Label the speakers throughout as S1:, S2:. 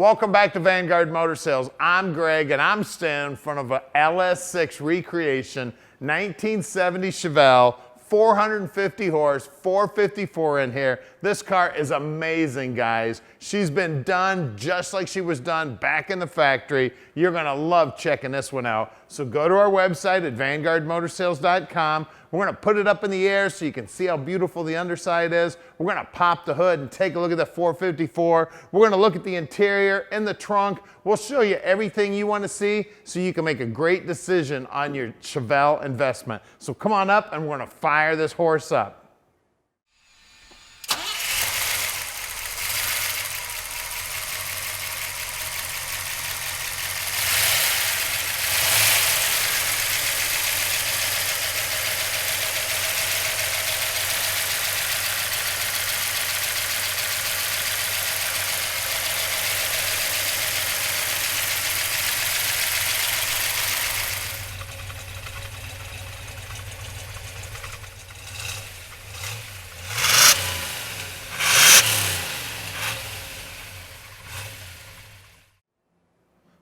S1: Welcome back to Vanguard Motor Sales. I'm Greg and I'm standing in front of a LS6 recreation 1970 Chevelle, 450 horse, 454 in here. This car is amazing, guys. She's been done just like she was done back in the factory. You're gonna love checking this one out. So go to our website at vanguardmotorsales.com. We're gonna put it up in the air so you can see how beautiful the underside is. We're gonna pop the hood and take a look at the 454. We're gonna look at the interior and the trunk. We'll show you everything you wanna see so you can make a great decision on your Chevelle investment. So come on up and we're gonna fire this horse up.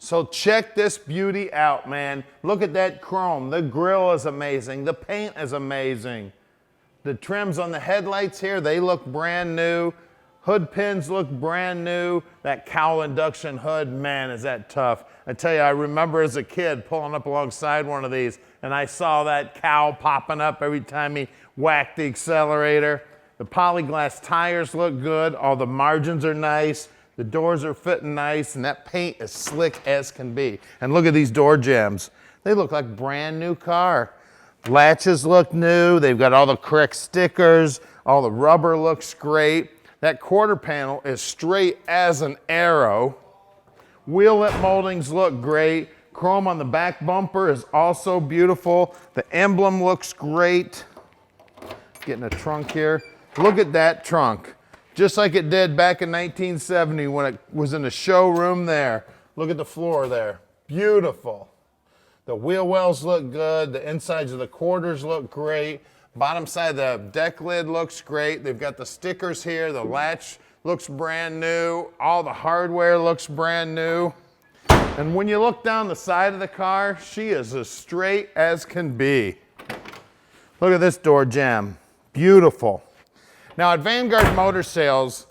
S1: So check this beauty out, man. Look at that chrome. The grille is amazing. The paint is amazing. The trims on the headlights here, they look brand new. Hood pins look brand new. That cowl induction hood, man, is that tough. I tell you, I remember as a kid pulling up alongside one of these and I saw that cowl popping up every time he whacked the accelerator. The polyglass tires look good. All the margins are nice. The doors are fitting nice, and that paint is slick as can be. And look at these door jambs. They look like brand new car. Latches look new. They've got all the correct stickers. All the rubber looks great. That quarter panel is straight as an arrow. Wheel lip moldings look great. Chrome on the back bumper is also beautiful. The emblem looks great. Getting a trunk here. Look at that trunk. Just like it did back in 1970 when it was in the showroom there. Look at the floor there. Beautiful. The wheel wells look good. The insides of the quarters look great. Bottom side of the deck lid looks great. They've got the stickers here. The latch looks brand new. All the hardware looks brand new. And when you look down the side of the car, she is as straight as can be. Look at this door jamb. Beautiful. Now at Vanguard Motor Sales,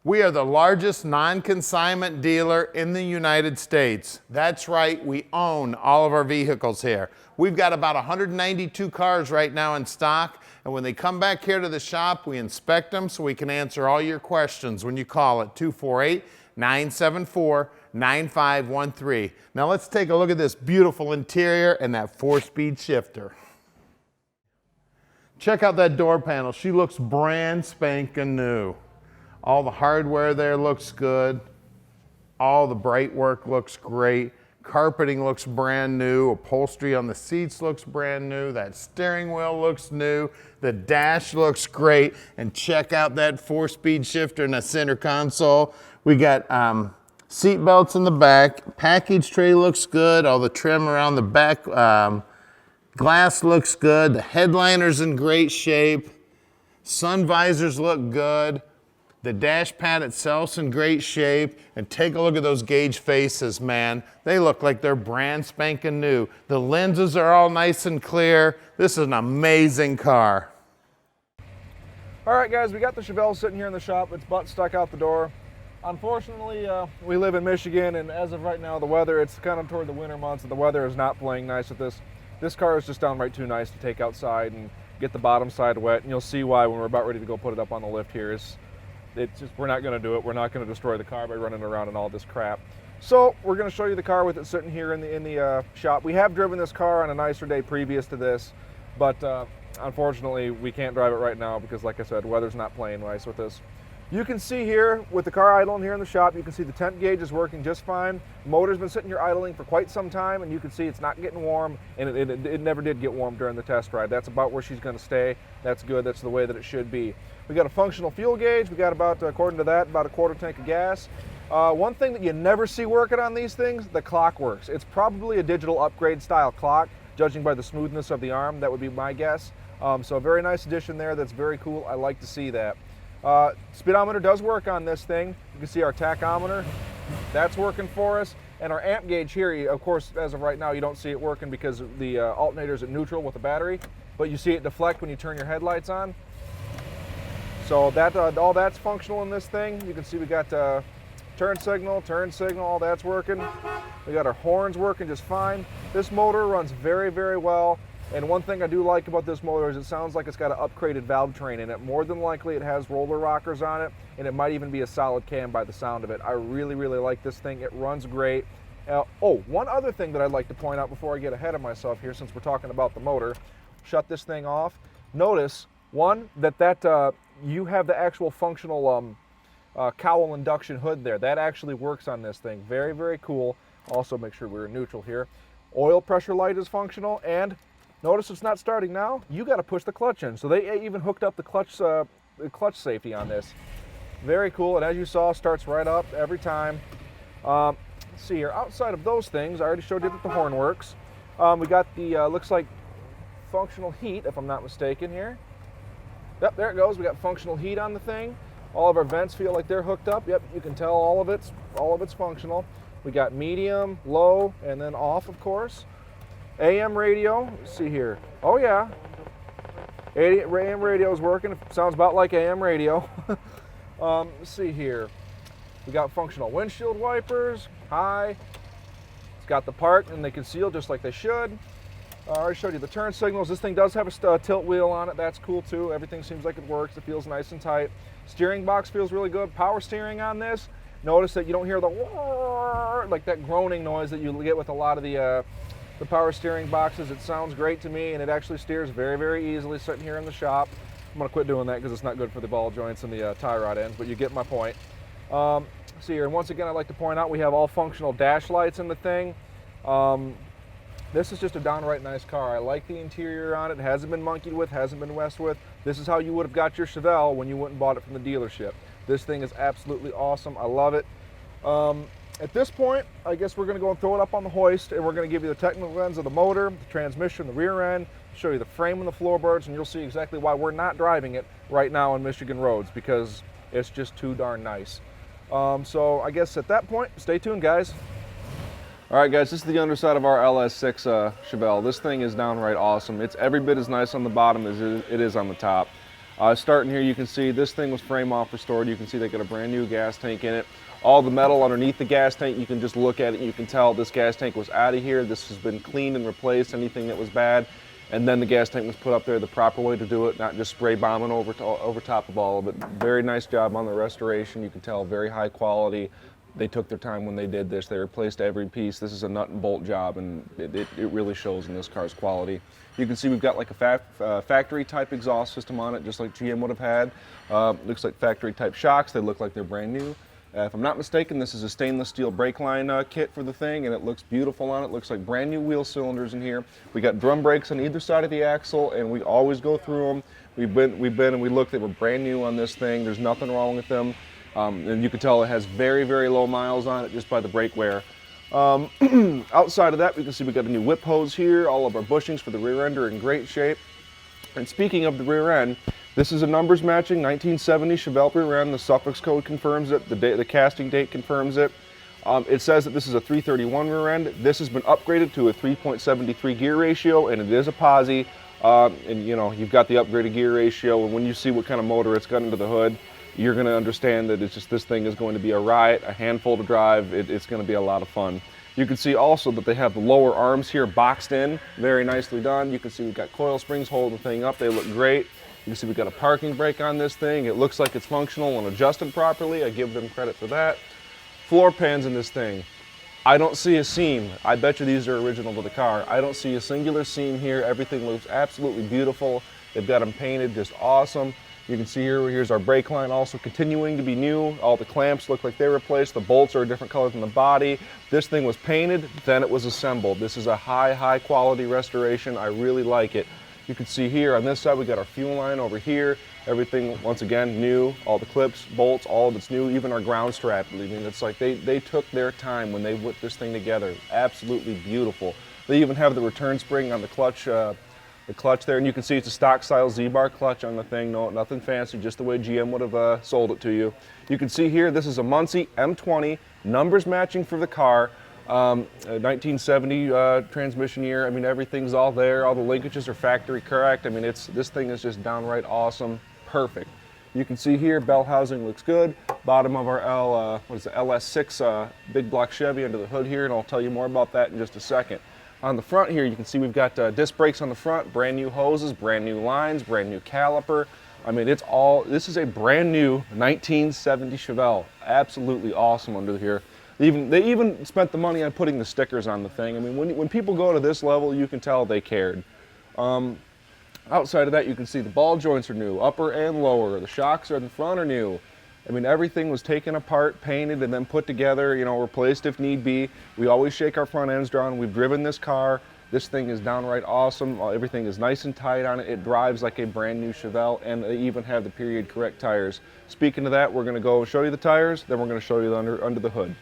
S1: we are the largest non-consignment dealer in the United States. That's right, we own all of our vehicles here. We've got about 192 cars right now in stock, and when they come back here to the shop, we inspect them so we can answer all your questions when you call at 248-974-9513. Now let's take a look at this beautiful interior and that 4-speed shifter. Check out that door panel. She looks brand spanking new. All the hardware there looks good. All the bright work looks great. Carpeting looks brand new. Upholstery on the seats looks brand new. That steering wheel looks new. The dash looks great. And check out that 4-speed shifter in the center console. We got seat belts in the back. Package tray looks good. All the trim around the back. Glass looks good. The headliner's in great shape. Sun visors look good. The dash pad itself's in great shape. And take a look at those gauge faces, man. They look like they're brand spanking new. The lenses are all nice and clear. This is an amazing car.
S2: All right, guys, we got the Chevelle sitting here in the shop. It's butt stuck out the door. Unfortunately, we live in Michigan, and as of right now, the weather, it's kind of toward the winter months, and the weather is not playing nice with this. This car is just downright too nice to take outside and get the bottom side wet, and you'll see why when we're about ready to go put it up on the lift here. It's just, we're not going to do it. We're not going to destroy the car by running around in all this crap. So we're going to show you the car with it sitting here in the shop. We have driven this car on a nicer day previous to this, but unfortunately we can't drive it right now because, like I said, weather's not playing nice with this. You can see here with the car idling here in the shop, you can see the temp gauge is working just fine. The motor's been sitting here idling for quite some time, and you can see it's not getting warm, and it never did get warm during the test ride. That's about where she's going to stay. That's good. That's the way that it should be. We got a functional fuel gauge. We got about, according to that, about a quarter tank of gas. One thing that you never see working on these things, the clock works. It's probably a digital upgrade style clock, judging by the smoothness of the arm. That would be my guess. So a very nice addition there. That's very cool. I like to see that. Speedometer does work on this thing. You can see our tachometer. That's working for us. And our amp gauge here, of course, as of right now, you don't see it working because the alternator's at neutral with the battery, but you see it deflect when you turn your headlights on. So that all that's functional in this thing. You can see we got turn signal, all that's working. We got our horns working just fine. This motor runs very, very well. And one thing I do like about this motor is it sounds like it's got an upgraded valve train in it. More than likely it has roller rockers on it, and it might even be a solid cam by the sound of it. I really, really like this thing. It runs great. One other thing that I'd like to point out before I get ahead of myself here, since we're talking about the motor. Shut this thing off. Notice, one, that you have the actual functional cowl induction hood there. That actually works on this thing. Very, very cool. Also, make sure we're in neutral here. Oil pressure light is functional, and notice it's not starting now. You got to push the clutch in. So they even hooked up the clutch safety on this. Very cool. And as you saw, starts right up every time. Let's see here. Outside of those things, I already showed you that the horn works. We got the looks like functional heat, if I'm not mistaken here. Yep, there it goes. We got functional heat on the thing. All of our vents feel like they're hooked up. Yep, you can tell all of it's functional. We got medium, low, and then off, of course. AM radio, let's see here. Oh yeah, AM radio is working. Sounds about like AM radio. Let's see here. We got functional windshield wipers, high. It's got the park and they conceal just like they should. I already showed you the turn signals. This thing does have a tilt wheel on it. That's cool too. Everything seems like it works. It feels nice and tight. Steering box feels really good. Power steering on this. Notice that you don't hear the like that groaning noise that you get with a lot of the power steering boxes. It sounds great to me, and it actually steers very, very easily sitting here in the shop. I'm gonna quit doing that because it's not good for the ball joints and the tie rod ends, but you get my point. See here, and once again, I'd like to point out we have all functional dash lights in the thing. This is just a downright nice car. I like the interior on it. It hasn't been monkeyed with, hasn't been messed with. This is how you would have got your Chevelle when you went and bought it from the dealership. This thing is absolutely awesome. I love it. At this point, I guess we're going to go and throw it up on the hoist, and we're going to give you the technical ends of the motor, the transmission, the rear end, show you the frame and the floorboards, and you'll see exactly why we're not driving it right now on Michigan roads, because it's just too darn nice. So I guess at that point, stay tuned, guys. All right, guys, this is the underside of our LS6 Chevelle. This thing is downright awesome. It's every bit as nice on the bottom as it is on the top. Starting here, you can see this thing was frame off restored. You can see they got a brand new gas tank in it. All the metal underneath the gas tank, you can just look at it and you can tell this gas tank was out of here. This has been cleaned and replaced, anything that was bad. And then the gas tank was put up there the proper way to do it, not just spray bombing over top of all of it. Very nice job on the restoration. You can tell very high quality. They took their time when they did this. They replaced every piece. This is a nut and bolt job, and it really shows in this car's quality. You can see we've got like a factory type exhaust system on it, just like GM would have had. Looks like factory type shocks. They look like they're brand new. If I'm not mistaken, this is a stainless steel brake line kit for the thing, and it looks beautiful on it. Looks like brand new wheel cylinders in here. We got drum brakes on either side of the axle, and we always go through them. We've been and we looked. They were brand new on this thing. There's nothing wrong with them. And you can tell it has very, very low miles on it just by the brake wear. Outside of that, we can see we got a new whip hose here. All of our bushings for the rear end are in great shape. And speaking of the rear end, this is a numbers matching 1970 Chevelle rear end. The suffix code confirms it. The casting date confirms it. It says that this is a 331 rear end. This has been upgraded to a 3.73 gear ratio, and it is a posi. And you know, you've got the upgraded gear ratio, and when you see what kind of motor it's got under the hood, you're going to understand that it's just, this thing is going to be a riot, a handful to drive. It's going to be a lot of fun. You can see also that they have the lower arms here boxed in, very nicely done. You can see we've got coil springs holding the thing up. They look great. You can see we've got a parking brake on this thing. It looks like it's functional and adjusted properly. I give them credit for that. Floor pans in this thing. I don't see a seam. I bet you these are original to the car. I don't see a singular seam here. Everything looks absolutely beautiful. They've got them painted just awesome. You can see here's our brake line also continuing to be new. All the clamps look like they were replaced. The bolts are a different color than the body. This thing was painted, then it was assembled. This is a high quality restoration. I really like it. You can see here on this side, we got our fuel line over here. Everything, once again, new. All the clips, bolts, all of it's new. Even our ground strap. I mean, it's like they took their time when they put this thing together. Absolutely beautiful. They even have the return spring on the clutch The clutch there, and you can see it's a stock style Z-bar clutch on the thing. No, nothing fancy, just the way GM would have sold it to you. You can see here, this is a Muncie M20, numbers matching for the car. 1970 transmission year. I mean, everything's all there. All the linkages are factory correct. I mean, this thing is just downright awesome. Perfect. You can see here, bell housing looks good. Bottom of our LS6 big block Chevy under the hood here, and I'll tell you more about that in just a second. On the front here, you can see we've got disc brakes on the front, brand new hoses, brand new lines, brand new caliper. I mean, this is a brand new 1970 Chevelle. Absolutely awesome under here. They even spent the money on putting the stickers on the thing. I mean, when people go to this level, you can tell they cared. Outside of that, you can see the ball joints are new, upper and lower. The shocks in the front are new. I mean, everything was taken apart, painted, and then put together, you know, replaced if need be. We always shake our front ends down. We've driven this car. This thing is downright awesome. Everything is nice and tight on it. It drives like a brand new Chevelle, and they even have the period correct tires. Speaking of that, we're going to go show you the tires, then we're going to show you the under the hood.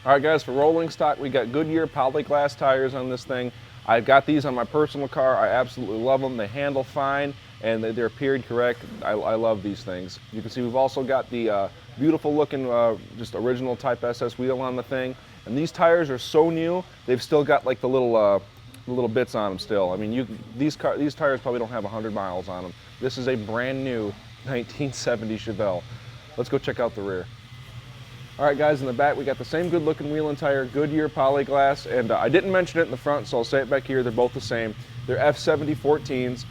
S2: All right, guys, for rolling stock, we got Goodyear Polyglass tires on this thing. I've got these on my personal car. I absolutely love them. They handle fine, and they're period correct. I love these things. You can see we've also got the beautiful looking, just original Type SS wheel on the thing. And these tires are so new, they've still got like the little bits on them still. I mean, these tires probably don't have 100 miles on them. This is a brand new 1970 Chevelle. Let's go check out the rear. All right, guys, in the back, we got the same good looking wheel and tire, Goodyear Polyglass, and I didn't mention it in the front, so I'll say it back here. They're both the same. They're F70 14s,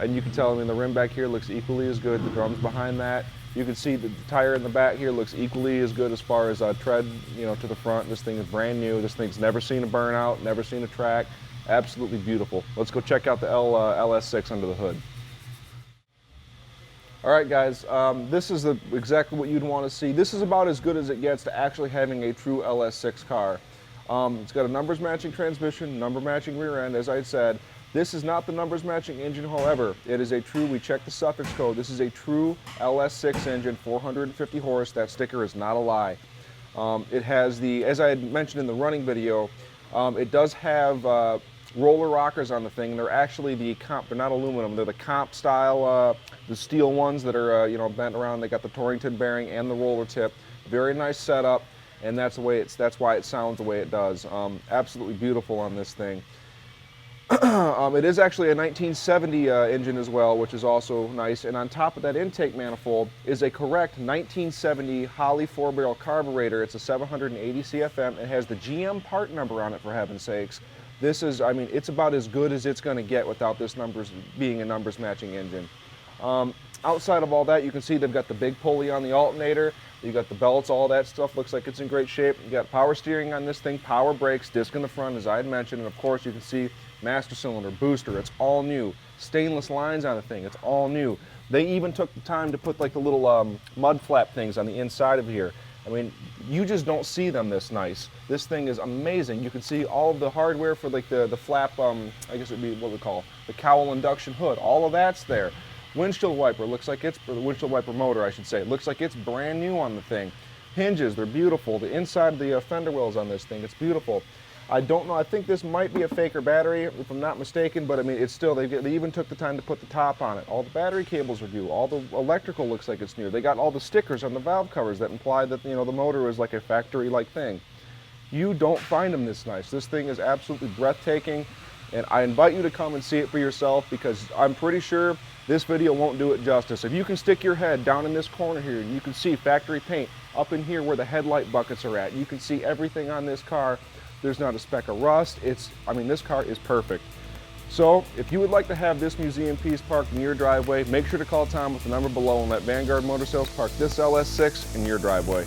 S2: and you can tell, I mean, the rim back here looks equally as good. The drums behind that. You can see the tire in the back here looks equally as good as far as tread, you know, to the front. This thing is brand new. This thing's never seen a burnout, never seen a track. Absolutely beautiful. Let's go check out the LS6 under the hood. All right, guys, this is exactly what you'd want to see. This is about as good as it gets to actually having a true LS6 car. It's got a numbers matching transmission, number matching rear end, as I said. This is not the numbers matching engine, however. It is a true, we checked the suffix code, this is a true LS6 engine, 450 horse. That sticker is not a lie. It has the, as I had mentioned in the running video, it does have roller rockers on the thing. They're actually the comp, they're not aluminum, they're the comp style, the steel ones that are, you know, bent around. They got the Torrington bearing and the roller tip. Very nice setup, and that's why it sounds the way it does. Absolutely beautiful on this thing. It is actually a 1970 engine as well, which is also nice. And on top of that intake manifold is a correct 1970 Holley 4-barrel carburetor. It's a 780 CFM. It has the GM part number on it, for heaven's sakes. This is, I mean, it's about as good as it's going to get without this being a numbers matching engine. Outside of all that, you can see they've got the big pulley on the alternator. You got the belts, all that stuff looks like it's in great shape. You got power steering on this thing, power brakes, disc in the front, as I had mentioned, and of course you can see master cylinder, booster, it's all new. Stainless lines on the thing, it's all new. They even took the time to put like the little mud flap things on the inside of here. I mean, you just don't see them this nice. This thing is amazing. You can see all of the hardware for like the flap, I guess it'd be what we call the cowl induction hood. All of that's there. Windshield wiper looks like it's, or the windshield wiper motor, I should say. It looks like it's brand new on the thing. Hinges, they're beautiful. The inside of the fender wells on this thing, it's beautiful. I don't know, I think this might be a faker battery, if I'm not mistaken, but I mean, it's still, they even took the time to put the top on it. All the battery cables are new. All the electrical looks like it's new. They got all the stickers on the valve covers that imply that, you know, the motor is like a factory-like thing. You don't find them this nice. This thing is absolutely breathtaking, and I invite you to come and see it for yourself, because I'm pretty sure this video won't do it justice. If you can stick your head down in this corner here, you can see factory paint up in here where the headlight buckets are at. You can see everything on this car. There's not a speck of rust. I mean, this car is perfect. So if you would like to have this museum piece parked in your driveway, make sure to call Tom with the number below and let Vanguard Motor Sales park this LS6 in your driveway.